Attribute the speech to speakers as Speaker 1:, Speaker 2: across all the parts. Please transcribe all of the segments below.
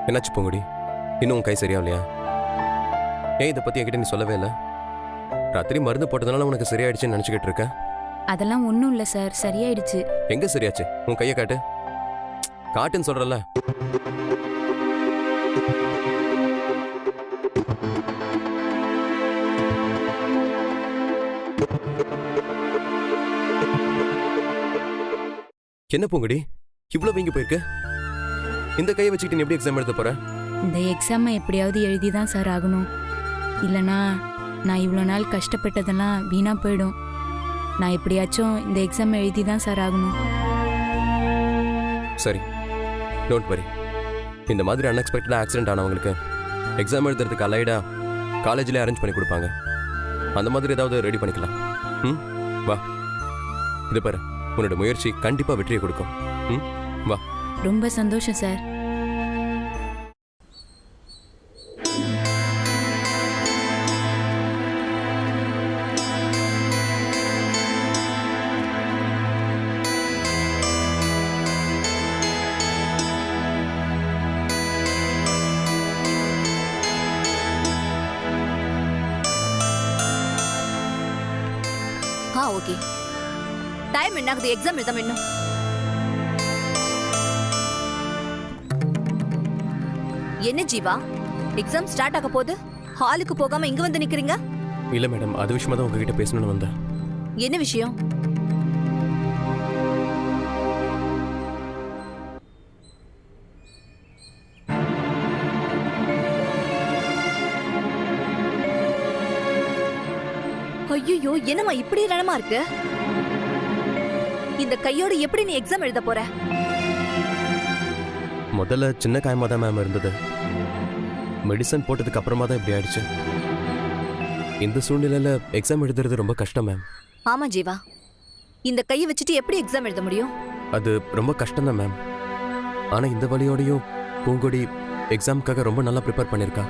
Speaker 1: என்னாச்சு பூங்குடி? இன்னும் உன் கை சரியாகலையா? ஏன் இதை பற்றி என்கிட்ட நீ சொல்லவே இல்லை? ராத்திரி மருந்து போட்டதுனால உனக்கு சரியாயிடுச்சுன்னு நினச்சிக்கிட்டு இருக்கேன்.
Speaker 2: அதெல்லாம் ஒன்றும் இல்லை சார், சரியாயிடுச்சு.
Speaker 1: எங்கே சரியாச்சு? உன் கையை காட்டு. காட்டுன்னு சொல்கிறல்ல. என்ன பூங்குடி இவ்வளவு வீங்கி போயிருக்கு? இந்த கையை வச்சுக்கிட்டு நீ எப்படி எக்ஸாம் எழுத போற?
Speaker 2: இந்த எக்ஸாமை எப்படியாவது எழுதி தான் சார் ஆகணும். இல்லைனா நான் இவ்வளோ நாள் கஷ்டப்பட்டதெல்லாம் வீணா போயிடும். நான் எப்படியாச்சும் இந்த எக்ஸாம் எழுதி தான் சார் ஆகணும்.
Speaker 1: சரி, டோன்ட் வரி. இந்த மாதிரி அன்எக்ஸ்பெக்டடாக ஆக்சிடென்ட் ஆனவங்களுக்கு எக்ஸாம் எழுதுறதுக்கு அலைடா காலேஜில் அரேஞ்ச் பண்ணி கொடுப்பாங்க. அந்த மாதிரி ஏதாவது ரெடி பண்ணிக்கலாம். ம், வா. இது பாரு, உன்னோட முயற்சி கண்டிப்பா வெற்றியை கொடுக்கும். ம், வா.
Speaker 2: ரொம்ப சந்தோஷம் சார்.
Speaker 3: ஓகே, டைம் என்ன ஆகுது? எக்ஸாம் எழுதாம இன்னும் என்ன ஜீவா? எக்ஸாம் ஸ்டார்ட் ஆக போகுது, ஹாலுக்கு போகாம இங்க வந்து நிக்கிறீங்க?
Speaker 1: இல்ல மேடம், அது விஷயமா தான் உங்ககிட்ட பேசணும்னு வந்தேன்.
Speaker 3: என்ன விஷயம்? ஐயோ, என்னம்மா இப்படி ரணமா இருக்கு? இந்த கையோட எப்படி நீ எக்ஸாம் எழுத போற?
Speaker 1: முதல்ல சின்ன காயமா தான் மேம் இருந்தது. மெடிசன் போட்டதுக்கு அப்புறமா தான் இப்படி ஆயிடுச்சு. இந்த சூழ்நிலையில எக்ஸாம் எழுதுறது ரொம்ப கஷ்டம் மேம்.
Speaker 3: ஆமா ஜீவா, இந்த கையை வச்சுட்டு எப்படி எக்ஸாம் எழுத முடியும்?
Speaker 1: அது ரொம்ப கஷ்டம் தான் மேம். ஆனா இந்த வழியோடையும் பூங்கொடி எக்ஸாமுக்காக ரொம்ப நல்லா ப்ரிப்பேர் பண்ணியிருக்கா.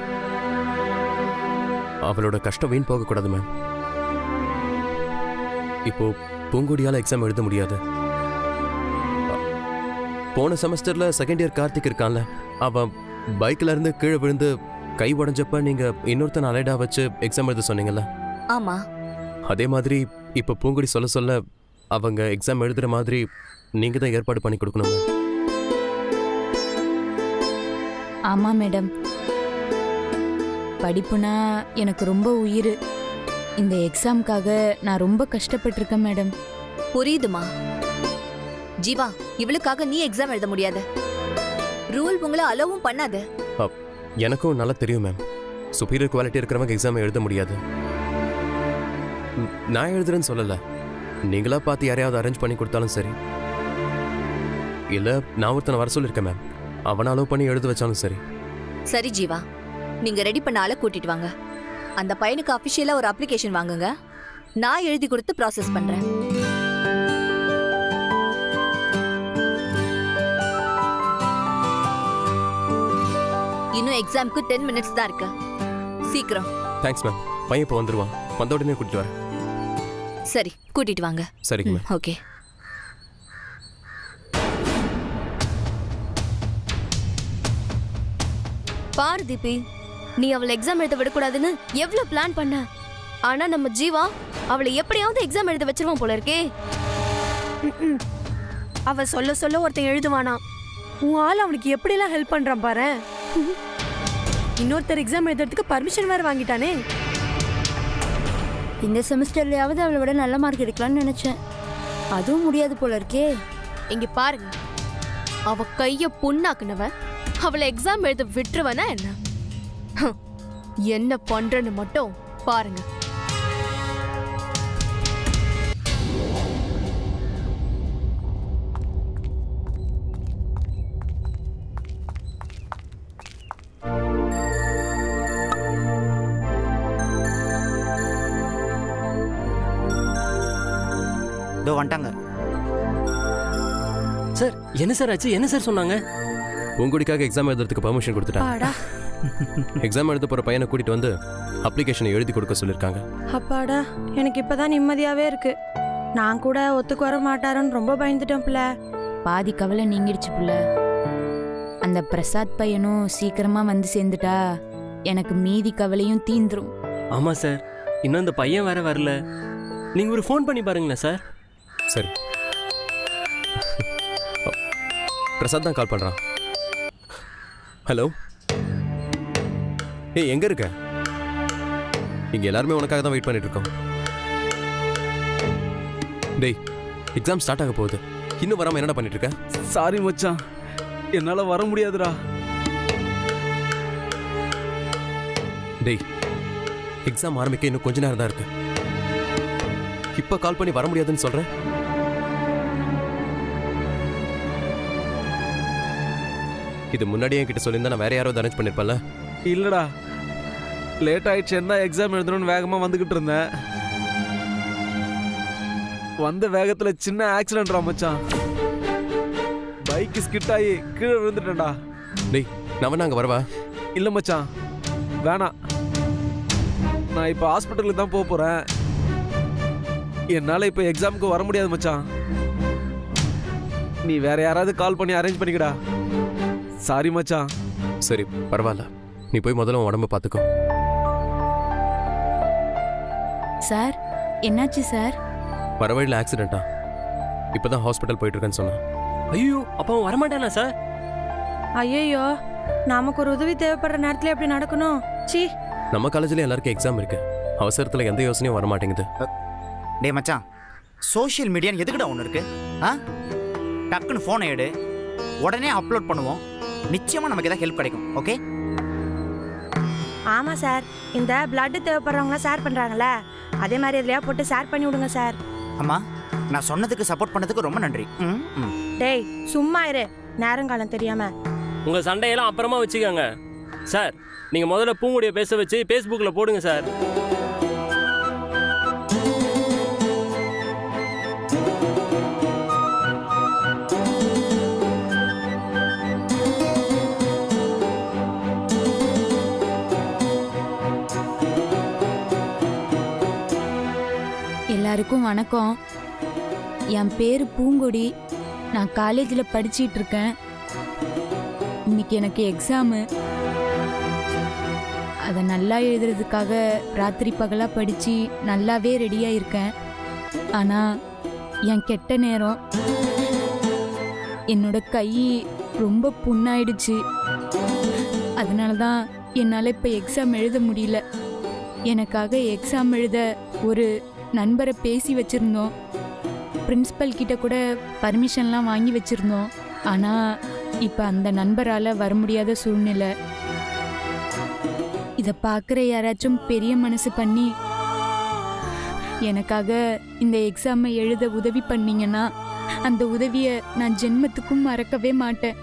Speaker 1: அவளோட கஷ்டம் வீண் போகக்கூடாது மேம். இப்போ பூங்கொடியால எக்ஸாம் எழுத முடியாது. போன செமஸ்டர்ல செகண்ட் இயர் கார்த்திக் இருக்கான்ல, அவன் பைக்ல இருந்து கீழே விழுந்து கை உடைஞ்சப்ப நீங்க இன்னொருத்தன் அலைடா வச்சு எக்ஸாம் எழுத சொன்னீங்கல்ல?
Speaker 3: ஆமா.
Speaker 1: அதே மாதிரி இப்ப பூங்குடி சொல்ல சொல்ல அவங்க எக்ஸாம் எழுதுற மாதிரி நீங்க தான் ஏற்பாடு பண்ணி கொடுக்கணும்.
Speaker 2: ஆமா மேடம், படிப்புனா எனக்கு ரொம்ப உயிர். இந்த எக்ஸாமுக்காக நான் ரொம்ப கஷ்டப்பட்டிருக்கேன் மேடம்.
Speaker 3: புரியுதுமா ஜீவா, இவளுக்காக நீ எக்ஸாம் எழுத முடியாது. ரூல் உங்களை அலோவும் பண்ணாது.
Speaker 1: எனக்கும் நல்லா தெரியும் மேம், சுப்பீரியர் குவாலிட்டி இருக்கிறவங்க எக்ஸாம் எழுத முடியாது. நான் எழுதுறேன்னு சொல்லல, நீங்களா பார்த்து யாரையாவது அரேஞ்ச் பண்ணி கொடுத்தாலும் சரி, இல்ல நான் ஒருத்தனை வர சொல்லியிருக்கேன் மேம், அவனை அலோவ் பண்ணி எழுத வச்சாலும் சரி.
Speaker 3: சரி ஜீவா, நீங்க ரெடி பண்ண ஆளை கூட்டிட்டு வாங்க. அந்த பையனுக்கு அபிஷியலா ஒரு அப்ளிகேஷன் வாங்குங்க, நான் எழுதி கொடுத்து ப்ராசஸ் பண்றேன். இன்னும் எக்ஸாம்க்கு 10 மினிட்ஸ் தான் இருக்கு, சீக்கிரம்.
Speaker 1: Thanks ma'am. பையன் இப்போ வந்துருவான், வந்த உடனே கூட்டிட்டு வரேன்.
Speaker 3: சரி, கூட்டிட்டு வாங்க.
Speaker 1: சரிங்க மேம்.
Speaker 3: ஓகே.
Speaker 4: பாரு தீபி, நீ அவளை எக்ஸாம் எழுத விடக்கூடாதுன்னு எவ்வளவு பிளான் பண்ண. ஆனா நம்ம ஜீவா அவளை எப்படியாவது எக்ஸாம் எழுத வச்சிருவான் போல இருக்கே.
Speaker 5: அவ சொல்ல சொல்ல ஒருத்தன் எழுதுவானா, உன் ஆள் அவனுக்கு எப்படிலாம் ஹெல்ப் பண்றான் பாரு. இன்னொருத்தர் எக்ஸாம் எழுதுறதுக்கு பர்மிஷன் வேற வாங்கிட்டானே.
Speaker 2: இந்த செமஸ்டர்லயாவது அவளை விட நல்ல மார்க் எடுக்கலாம்னு நினைச்சேன், அதுவும் முடியாது போல இருக்கே.
Speaker 4: இங்க பாருங்க, அவ கைய புண்ணாக்குனவ அவளை எக்ஸாம் எழுத விட்டுருவனா என்ன? என்ன பண்றன்னு மட்டும் பாருங்க.
Speaker 6: வந்துட்டாங்க
Speaker 7: சார். என்ன சார் ஆச்சு? என்ன சார் சொன்னாங்க?
Speaker 1: பூங்குடிக்காக எக்ஸாம் எழுதுறதுக்கு பர்மிஷன் கொடுத்துட்டாங்க. எக்ஸாம் எழுத போற பையனை கூட்டிட்டு வந்து அப்ளிகேஷனை எழுதி கொடுக்க சொல்லிருக்காங்க.
Speaker 5: அப்பாடா, எனக்கு இப்பதான் நிம்மதியாவே இருக்கு. நான் கூட ஒத்துக்கு வர மாட்டாருன்னு ரொம்ப பயந்துட்டேன் பிள்ளை.
Speaker 2: பாதி கவலை நீங்கிடுச்சு புள்ள. அந்த பிரசாத் பையனும் சீக்கிரமா வந்து சேர்ந்துட்டா எனக்கு மீதி கவலையும் தீந்துரும்.
Speaker 7: ஆமா சார், இன்னும் அந்த பையன் வேற வரல. நீங்க ஒரு ஃபோன் பண்ணி பாருங்களேன் சார்.
Speaker 1: சரி, பிரசாத் தான் கால் பண்றான். ஹலோ, ஏய் எங்க இருக்க? இங்க எல்லாருமே உனக்காக தான் வெயிட் பண்ணிட்டு இருக்கோம். டேய், எக்ஸாம் ஸ்டார்ட் ஆக போகுது, இன்னும் வராம என்னடா பண்ணிட்டு இருக்க?
Speaker 6: சாரி மச்சான், என்னால வர முடியாதுடா.
Speaker 1: டேய், எக்ஸாம் ஆரம்பிக்க இன்னும் கொஞ்ச நேரம் தான் இருக்கு. இப்ப கால் பண்ணி வர முடியாதுன்னு சொல்ற? இது முன்னாடியே என்கிட்ட சொல்லியிருந்தா நான் வேற யாராவது அரேஞ்ச் பண்ணிருப்பேன்ல.
Speaker 6: இல்லடா, லேட் ஆயிடுச்சுன்னா எக்ஸாம் எழுதணும்னு வேகமா வந்துகிட்டு இருந்தேன். வந்த வேகத்துல சின்ன ஆக்சிடென்ட்ரா மச்சான். பைக் ஸ்கிட் ஆகி கீழே விழுந்துட்டேன்டா.
Speaker 1: டேய், நான் வேணா அங்க வரவா?
Speaker 6: இல்ல மச்சான், வேணாம். நான் இப்போ ஹாஸ்பிட்டலுக்கு தான் போறேன். என்னால இப்போ எக்ஸாமுக்கு வர முடியாது மச்சான். நீ வேற யாராவது கால் பண்ணி அரேஞ்ச் பண்ணிக்கடா. சாரி மச்சான்.
Speaker 1: சரி, பரவாயில்ல. நீ போய் முதல்ல உன் உடம்ப பாத்துக்கோ.
Speaker 2: சார், என்னாச்சு சார்?
Speaker 1: வர வழியில் ஆக்சிடென்ட்டா? இப்பதான் ஹாஸ்பிட்டல் போயிட்டு இருக்கேன்னு சொன்னான்.
Speaker 7: ஐயோ, அப்ப அவன் வரமாட்டானா சார்?
Speaker 5: ஐயோ, நமக்கு ஒரு உதவி தேவைப்படுற நேரத்துல எப்படி நடக்கணும்? சீ.
Speaker 1: நம்ம காலேஜ்ல எல்லாருக்கும் எக்ஸாம் இருக்கு. அவசரத்துல எந்த யோசனையும் வர மாட்டேங்குது.
Speaker 8: டே மச்சான், சோஷியல் மீடியான்னு எதுக்குடா ஒன்று இருக்கு? ஆ, டக்குன்னு ஃபோனை எடு, உடனே அப்லோட் பண்ணுவோம். நிச்சயமா நமக்கு ஏதாவது ஹெல்ப் கிடைக்கும். ஓகே?
Speaker 5: ஆமா சார், இந்த பிளட் தேவைப்படுறவங்க ஷேர் பண்றாங்கல்ல, அதே மாதிரி இதுலயா போட்டு ஷேர் பண்ணி விடுங்க சார்.
Speaker 8: அம்மா, நான் சொன்னதுக்கு சப்போர்ட் பண்ணதுக்கு ரொம்ப நன்றி. ம் ம்.
Speaker 5: டேய் சும்மா இரு, நேரங்காலம் தெரியாம.
Speaker 7: உங்க சண்டையெல்லாம் அப்புறமா வச்சுக்கோங்க சார். நீங்க முதல்ல பூங்குடியை பேச வச்சு ஃபேஸ்புக்கில் போடுங்க சார்.
Speaker 2: எல்லாருக்கும் வணக்கம். என் பேரு பூங்கொடி. நான் காலேஜில் படிச்சிட்டு இருக்கேன். இன்னைக்கு எனக்கு எக்ஸாமு. அதை நல்லா எழுதுறதுக்காக ராத்திரி பகலாக படித்து நல்லாவே ரெடியாக இருக்கேன். ஆனால் என் கெட்ட நேரம், என்னோட கை ரொம்ப புண்ணாயிடுச்சு. அதனால தான் என்னால் இப்போ எக்ஸாம் எழுத முடியல. எனக்காக எக்ஸாம் எழுத ஒரு நண்பரை பேசி வச்சுருந்தோம். பிரின்ஸிபல் கிட்ட கூட பர்மிஷன்லாம் வாங்கி வச்சுருந்தோம். ஆனால் இப்போ அந்த நண்பரால் வர முடியாத சூழ்நிலை. இதை பார்க்குற யாராச்சும் பெரிய மனசு பண்ணி எனக்காக இந்த எக்ஸாமை எழுத உதவி பண்ணீங்கன்னா அந்த உதவியை நான் ஜென்மத்துக்கும் மறக்கவே மாட்டேன்.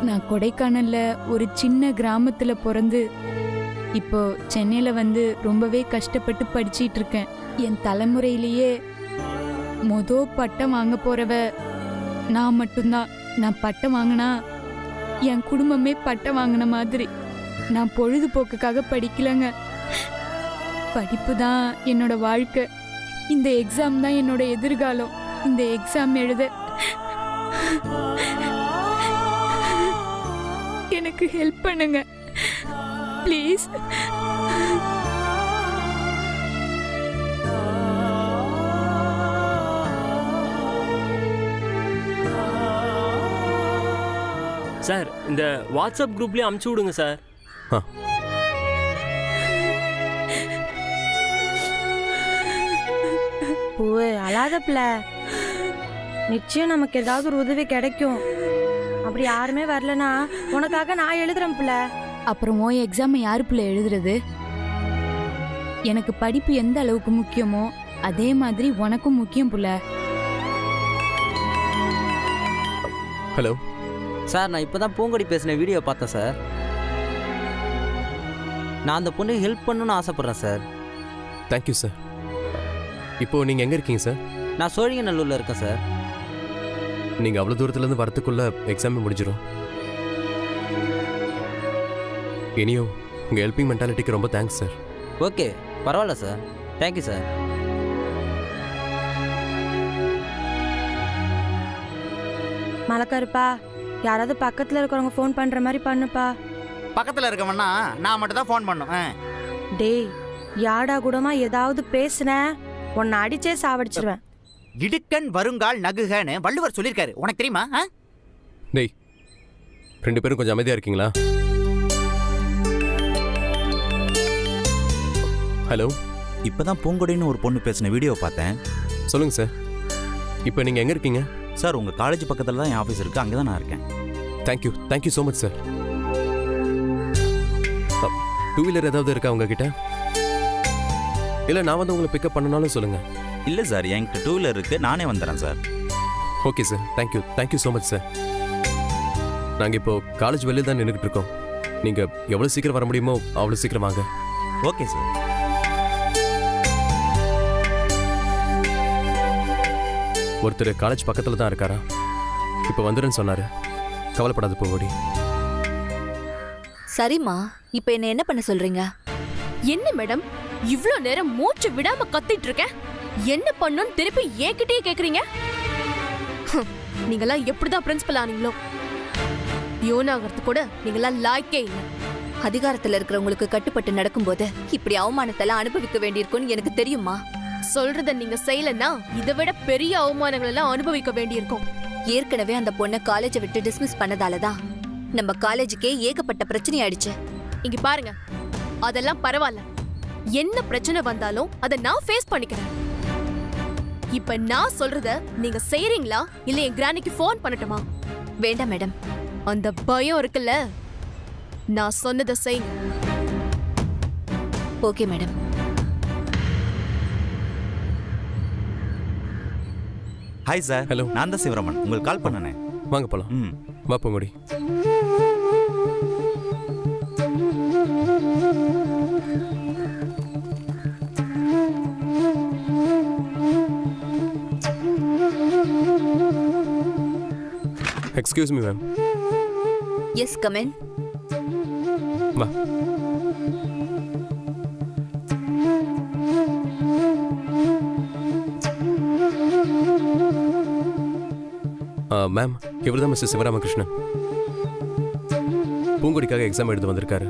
Speaker 2: நான் கொடைக்கானல்ல ஒரு சின்ன கிராமத்தில் பிறந்து இப்போ சென்னையில் வந்து ரொம்பவே கஷ்டப்பட்டு படிச்சிட்டு இருக்கேன். என் தலைமுறையிலேயே பட்டம் வாங்க போறவ நான் மட்டும்தான். நான் பட்டம் வாங்கினா என் குடும்பமே பட்டம் வாங்கின மாதிரி. நான் பொழுதுபோக்குக்காக படிக்கலங்க. படிப்பு தான் என்னோட வாழ்க்கை. இந்த எக்ஸாம் தான் என்னோட எதிர்காலம். இந்த எக்ஸாம் எழுத எனக்கு ஹெல்ப் பண்ணுங்க ப்ளீஸ்.
Speaker 7: சார், இந்த வாட்ஸ்அப் குரூப்லேயே அமுச்சு விடுங்க சார்.
Speaker 1: ஆ,
Speaker 5: பூவே அழாத பிள்ளை, நிச்சயம் நமக்கு ஏதாவது ஒரு உதவி கிடைக்கும். அப்படி யாருமே வரலனா உனக்காக நான் எழுதுறேன் பிள்ளை.
Speaker 2: அப்புறம் உன் எக்ஸாமை யாரு பிள்ளை எழுதுறது? எனக்கு படிப்பு எந்த அளவுக்கு முக்கியமோ அதே மாதிரி உனக்கும் முக்கியம் புள்ள.
Speaker 1: ஹலோ
Speaker 9: சார், நான் இப்போ தான் பூங்கொடி பேசின வீடியோ பார்த்தேன் சார். நான் அந்த பொண்ணுக்கு ஹெல்ப் பண்ணணும்னு ஆசைப்பட்றேன் சார்.
Speaker 1: Thank you sir. இப்போ நீங்க எங்க இருக்கீங்க சார்?
Speaker 9: நான் சோழிங்கநல்லூரில் இருக்கேன் சார்.
Speaker 1: நீங்க அவ்வளவு தூரத்துல இருந்து வரத்துக்குள்ள எக்ஸாமே முடிஞ்சிடும். இனியும் உங்க ஹெல்பிங் மென்டாலிட்டிக்கு ரொம்ப தேங்க்ஸ் சார்.
Speaker 9: ஓகே, பரவாயில்ல சார். Thank you sir.
Speaker 5: மலக்கருப்பா யாராவது பக்கத்துல இருக்கிறவங்க ஃபோன் பண்ற மாதிரி பண்ணுப்பா.
Speaker 8: பக்கத்தில் இருக்கவன்னா நான் மட்டும் தான் ஃபோன் பண்ணும்.
Speaker 5: டேய் யாடா கூடமா ஏதாவது பேசுன உன்னை அடிச்சே சாவடிச்சிருவேன்.
Speaker 8: இடுக்கண் வருங்கால் நகுகன்னு வள்ளுவர் சொல்லியிருக்காரு, உனக்கு தெரியுமா?
Speaker 1: டேய் 2 பேரும் கொஞ்சம் அமைதியாக இருக்கீங்களா? ஹலோ,
Speaker 10: இப்பதான் பூங்கொடின்னு ஒரு பொண்ணு பேசின வீடியோ பார்த்தேன்.
Speaker 1: சொல்லுங்கள் சார். இப்போ நீங்கள் எங்கே இருக்கீங்க?
Speaker 10: சார் உங்க காலேஜ் பக்கத்துல தான் என் ஆஃபீஸ் இருக்கு, அங்கே தான் நான் இருக்கேன்.
Speaker 1: Thank you so much sir. 2 wheeler ஏதாவது இருக்கா உங்ககிட்ட? இல்லை நான் வந்து உங்களை பிக்கப் பண்ணனாலும் சொல்லுங்கள்.
Speaker 10: இல்ல சார், என்கிட்ட 2 வீலர் இருக்கு, நானே வந்துடுறேன் sir.
Speaker 1: Okay sir, thank you so much sir. நாங்கள் இப்போ காலேஜ் வெளியில் தான் நின்றுக்கிட்டு இருக்கோம். நீங்கள் எவ்வளோ சீக்கிரம் வர முடியுமோ அவ்வளோ சீக்கிரம் வாங்க.
Speaker 10: Okay sir.
Speaker 1: ஒருத்தர் காலேஜ் பக்கத்தில் தான் இருக்காரா, இப்போ வந்துடுன்னு சொன்னார். கவலைப்படாது பூங்கொடி.
Speaker 3: சரிம்மா, இப்போ என்ன பண்ண சொல்றீங்க?
Speaker 4: என்ன மேடம் இவ்ளோ நேரம் மூச்சு விடாம கத்திட்டு இருக்கேன், என்ன பண்ணுன்னு திருப்பி ஏகிட்டே கேக்குறீங்க? நீங்களாம் எப்படிதான் பிரின்சிபல் ஆனீங்களோ? யோனாகிறது கூட நீங்களாம் லாய்க்கே இல்லை.
Speaker 3: அதிகாரத்துல இருக்கிறவங்களுக்கு கட்டுப்பட்டு நடக்கும்போது இப்படி அவமானத்தெல்லாம் அனுபவிக்க வேண்டியிருக்கும்னு எனக்கு தெரியுமா?
Speaker 4: சொல்றத நீங்க செய்யலன்னா இதை விட பெரிய அவமானங்கள் எல்லாம் அனுபவிக்க வேண்டியிருக்கும்.
Speaker 3: ஏற்கனவே அந்த பொண்ணை காலேஜை விட்டு டிஸ்மிஸ் பண்ணதாலதான் நம்ம காலேஜுக்கே ஏகப்பட்ட பிரச்சனை ஆயிடுச்சு.
Speaker 4: இங்க பாருங்க, அதெல்லாம் பரவாயில்ல. என்ன பிரச்சனை வந்தாலும் அதை நான் ஃபேஸ் பண்ணிக்கிறேன். இப்ப நான் சொல்றத நீங்க செய்றீங்களா இல்ல என் கிரானிக்கு ஃபோன் பண்ணட்டுமா?
Speaker 3: வேண்டாம் மேடம்.
Speaker 4: அந்த பயம் இருக்குல்ல, நான் சொன்னதை செய்யுங்க.
Speaker 3: Okay madam.
Speaker 10: Hi sir.
Speaker 1: Hello.
Speaker 10: நான் தான் சிவராமன், உங்களுக்கு கால் பண்ணனேன்.
Speaker 1: வாங்க போகலாம். வா Poongodi. Excuse me ma'am.
Speaker 3: Yes, come in.
Speaker 1: வா. மேம், இவர் தான் மிஸ்டர் சிவராமகிருஷ்ணன். பூங்கொடிக்காக எக்ஸாம் எழுத வந்திருக்காரு.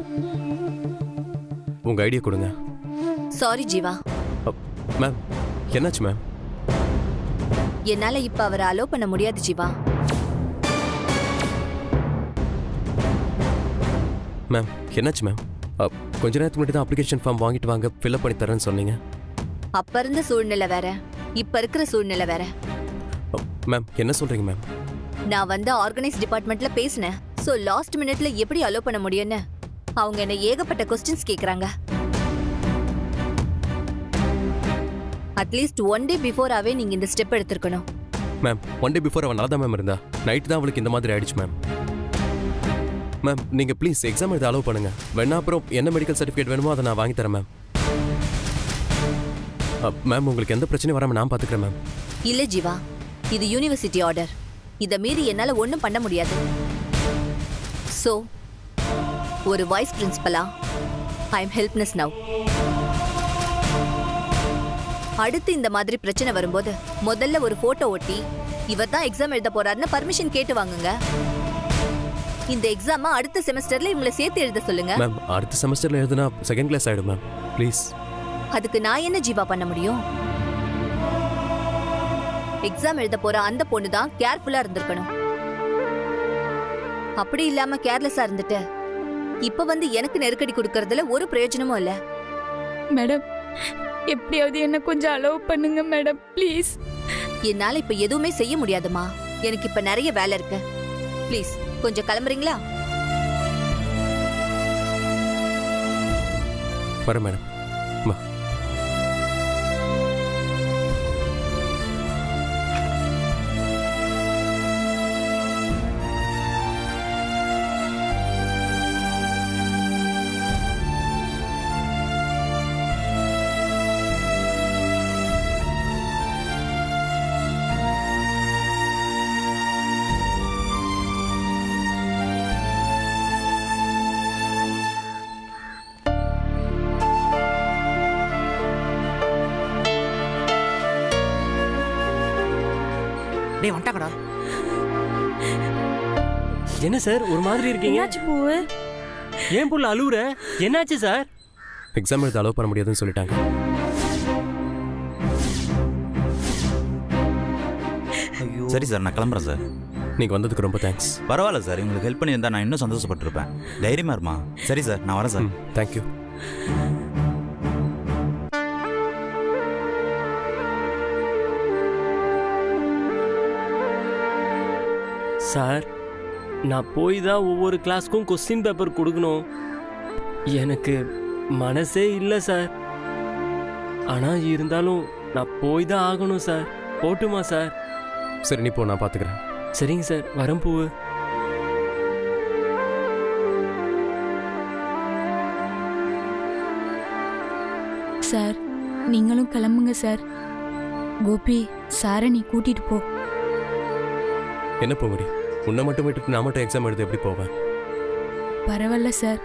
Speaker 1: உங்க ஐடியா கொடுங்க.
Speaker 3: சாரி ஜீவா,
Speaker 1: மேம் என்னாச்சு மேம்?
Speaker 3: என்னால இப்ப அவரை அலோ பண்ண முடியாது ஜீவா.
Speaker 1: மேம் என்னாச்சு மேம்? கொஞ்ச நேரத்துக்கு முன்னாடி தான் அப்ளிகேஷன் ஃபார்ம் வாங்கிட்டு வாங்க, ஃபில்அப் பண்ணி தரேன்னு சொன்னீங்க.
Speaker 3: அப்ப இருந்த சூழ்நிலை வேற, இப்ப இருக்கிற சூழ்நிலை வேற.
Speaker 1: மேம் என்ன சொல்றீங்க மேம்?
Speaker 3: நான் வந்து ஆர்கனைஸ் டிபார்ட்மெண்ட்ல பேசினேன். சோ லாஸ்ட் மினிட்ல எப்படி அலோ பண்ண முடியும்னு அவங்க என்ன ஏகப்பட்ட கொஸ்டின்ஸ் கேக்குறாங்க. அட்லீஸ்ட் 1 டே பிஃபோராவே நீங்க இந்த ஸ்டெப் எடுத்திருக்கணும்.
Speaker 1: மேம் 1 டே பிஃபோர் அவன் நல்லா தான் மேம் இருந்தா. நைட் தான் அவளுக்கு இந்த மாதிரி ஆயிடுச்சு மேம். மேம் நீங்க ப்ளீஸ் எக்ஸாம் எழுத அலோவ் பண்ணுங்க. வேணா அப்புறம் என்ன மெடிக்கல் சர்டிஃபிகேட் வேணுமோ அதை நான் வாங்கி தரேன் மேம். மேம் உங்களுக்கு எந்த பிரச்சனையும் வராமல் நான் பார்த்துக்கிறேன் மேம்.
Speaker 3: இல்ல ஜீவா, இது யூனிவர்சிட்டி ஆர்டர். இதை மீறி என்னால ஒன்றும் பண்ண முடியாது. ஸோ ஒரு வைஸ் பிரின்சிபலா ஐ எம் ஹெல்ப்லெஸ் நவ். அடுத்து இந்த மாதிரி பிரச்சனை வரும்போது முதல்ல ஒரு போட்டோ ஒட்டி இவர் தான் எக்ஸாம் எழுத போறாருன்னு பர்மிஷன் கேட்டு வாங்குங்க. இந்த எக்ஸாமை அடுத்த செமஸ்டர்ல இவங்களை சேர்த்து எழுத சொல்லுங்க.
Speaker 1: மேம் அடுத்த செமஸ்டர்ல எழுதுனா செகண்ட் கிளாஸ் ஆயிடும் மேம். ப்ளீஸ்.
Speaker 3: அதுக்கு நான் என்ன ஜீவா பண்ண முடியும்? எக்ஸாம் எழுத போற அந்த பொண்ணு தான் கேர்ஃபுல்லா இருந்திருக்கணும். அப்படி இல்லாம கேர்லெஸ்ஸா இருந்துட்டு இப்ப வந்து எனக்கு நெருக்கடி கொடுக்கறதுல ஒரு பிரயோஜனமும் இல்ல.
Speaker 2: மேடம் எப்படியாவது என்ன கொஞ்சம் அலோவ் பண்ணுங்க மேடம், ப்ளீஸ்.
Speaker 3: என்னால இப்ப எதுவுமே செய்ய முடியாதுமா. எனக்கு இப்ப நிறைய வேலை இருக்கு. ப்ளீஸ் கொஞ்சம் கிளம்புறீங்களா?
Speaker 1: வரேன் மேடம். வா.
Speaker 8: டேய் வந்துட்டாங்கடா.
Speaker 7: என்ன சார் ஒரு மாதிரி இருக்கீங்க?
Speaker 5: என்னாச்சு பூவு?
Speaker 7: ஏன் புள்ள அழுவுற? என்னாச்சு சார்?
Speaker 1: எக்ஸாம் எழுத அலோவ் பண்ண முடியாதுன்னு சொல்லிட்டாங்க.
Speaker 10: சரி சார், நான் கிளம்புறேன் சார்.
Speaker 1: நீங்கள் வந்ததுக்கு ரொம்ப தேங்க்ஸ்.
Speaker 10: பரவாயில்ல சார், உங்களுக்கு ஹெல்ப் பண்ணியிருந்தா நான் இன்னும் சந்தோஷப்பட்டிருப்பேன். தைரியமா இருமா. சரி சார், நான் வரேன் சார்.
Speaker 1: தேங்க்யூ.
Speaker 7: சார், நான் போய் தான் ஒவ்வொரு கிளாஸ்க்கும் கொஸ்டின் பேப்பர் கொடுக்கணும். எனக்கு மனசே இல்லை சார். ஆனால் இருந்தாலும் நான் போய் தான் ஆகணும் சார். போட்டுமா சார்?
Speaker 1: சரி, நீ போ, நான் பார்த்துக்கிறேன்.
Speaker 7: சரிங்க சார், வரேன் பூவு.
Speaker 2: சார் நீங்களும் கிளம்புங்க சார். கோபி, சாரை நீ கூட்டிட்டு போ.
Speaker 1: என்ன போங்கடி, உன்னை மட்டும் விட்டுட்டு நான் மட்டும் எக்ஸாம் எழுத எப்படி போவேன்?
Speaker 2: பரவாயில்ல சார்,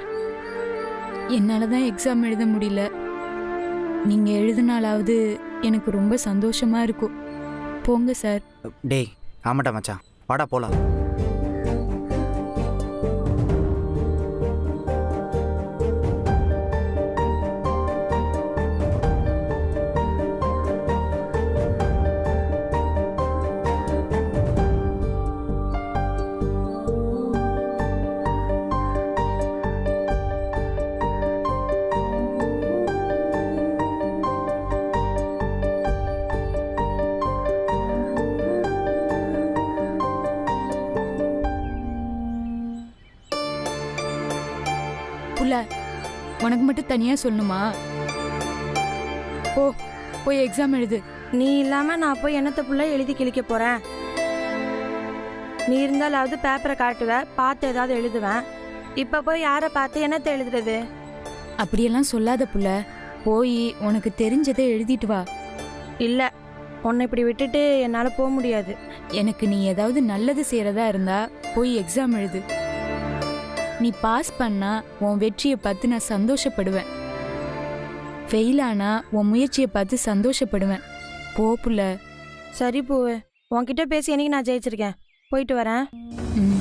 Speaker 2: என்னால தான் எக்ஸாம் எழுத முடியல. நீங்க எழுதினாலாவது எனக்கு ரொம்ப சந்தோஷமா இருக்கும். போங்க சார்.
Speaker 8: டேய் ஆமாட்டா மச்சான், வாடா போலாம்.
Speaker 2: புள்ள, உனக்கு மட்டும் தனியா சொல்லணுமா? போ, போய் எக்ஸாம் எழுது.
Speaker 5: நீ இல்லாம நான் போய் என்னத்த புள்ள எழுதி கிழிக்க போறேன்? நீ இருந்தாலாவது பேப்பரை காட்டுவ, பார்த்து ஏதாவது எழுதுவேன். இப்ப போய் யாரை பார்த்து என்னத்த எழுதுறது?
Speaker 2: அப்படியெல்லாம் சொல்லாத புள்ள. போய் உனக்கு தெரிஞ்சதை எழுதிட்டு வா.
Speaker 5: இல்ல, உன்னை இப்படி விட்டுட்டு என்னால போக முடியாது.
Speaker 2: எனக்கு நீ ஏதாவது நல்லது செய்யறதா இருந்தா போய் எக்ஸாம் எழுது. நீ பாஸ் பண்ணா உன் வெற்றியை பார்த்து நான் சந்தோஷப்படுவேன். ஃபெயில் ஆனா உன் முயற்சியை பார்த்து சந்தோஷப்படுவேன். போ புள்ள.
Speaker 5: சரி பூவு, உன்கிட்ட பேசி என்னைக்கு நான் ஜெயிச்சிருக்கேன். போயிட்டு வரேன்.
Speaker 2: ம்.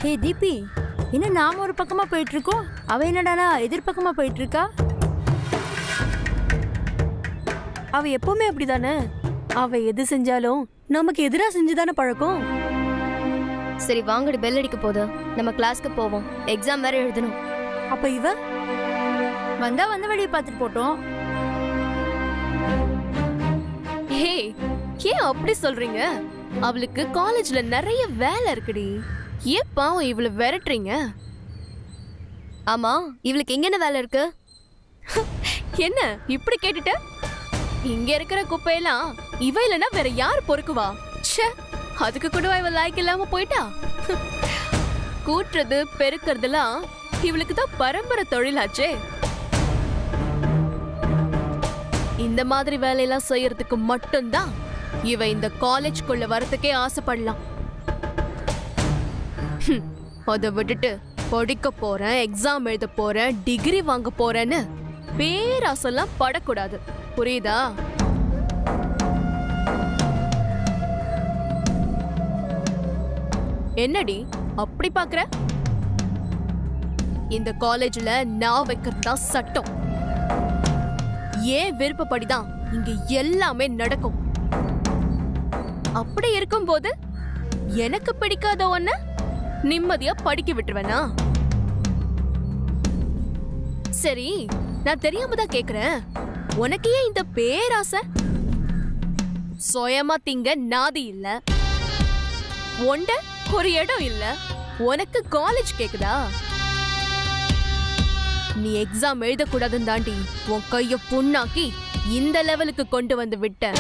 Speaker 11: ஹே தீபி, இன்னும் நாம ஒரு பக்கமா போயிட்டு இருக்கோம், அவ என்னடானா எதிர்பக்கமா போயிட்டு இருக்கா? அவ எப்பவுமே அப்படிதானே. அவ எது செஞ்சாலும் நமக்கு எதிரா செஞ்சுதானே பழக்கம்.
Speaker 4: சரி வாங்கடி, பெல் அடிக்க போகுது, நம்ம கிளாஸ்க்கு போவோம். எக்ஸாம் வேற எழுதணும்.
Speaker 11: அப்ப இவ வந்தா வந்த வழியை பார்த்துட்டு போட்டோம்.
Speaker 4: ஹே, ஏன் அப்படி சொல்றீங்க? அவளுக்கு காலேஜ்ல நிறைய வேலை இருக்குடி. ஏன் பாவம் இவளை விரட்டுறீங்க? ஆமா, இவளுக்கு எங்க என்ன வேலை இருக்கு? என்ன இப்படி கேட்டுட்ட? இங்க இருக்கிற குப்பையெல்லாம் இவ இல்லைன்னா வேற யார் பொறுக்குவா? ச்சே, அதுக்கு கூட இவ லாய்க்கு இல்லாம போயிட்டா. கூட்டுறது பெருக்கிறதுலாம் இவளுக்கு தான் பரம்பரை தொழிலாச்சே. இந்த மாதிரி வேலையெல்லாம் செய்யறதுக்கு மட்டும்தான் இவ இந்த காலேஜ்குள்ள வரதுக்கே ஆசைப்படலாம். அதை விட்டுட்டு படிக்க போறேன், எக்ஸாம் எழுத போறேன், டிகிரி வாங்க போறேன்னு பேராசெல்லாம் படக்கூடாது, புரியுதா? என்னடி அப்படி பாக்குற? இந்த காலேஜ்ல நான் வைக்கிறது தான் சட்டம். ஏன் விருப்பப்படிதான் இங்க எல்லாமே நடக்கும். அப்படி இருக்கும்போது எனக்கு பிடிக்காத ஒண்ணு நிம்மதியா படிக்க விட்டுருவேனா? சரி, நான் தெரியாம தான் கேக்குறேன். உனக்கு ஏன் இந்த பேராசை? சுயமா திங்க நாதி இல்ல, ஒண்ட ஒரு இடம் இல்ல, உனக்கு காலேஜ் கேக்குதா? நீ எக்ஸாம் எழுதக்கூடாதுன்னு தாண்டி உன் கைய புண்ணாக்கி இந்த லெவலுக்கு கொண்டு வந்து விட்ட.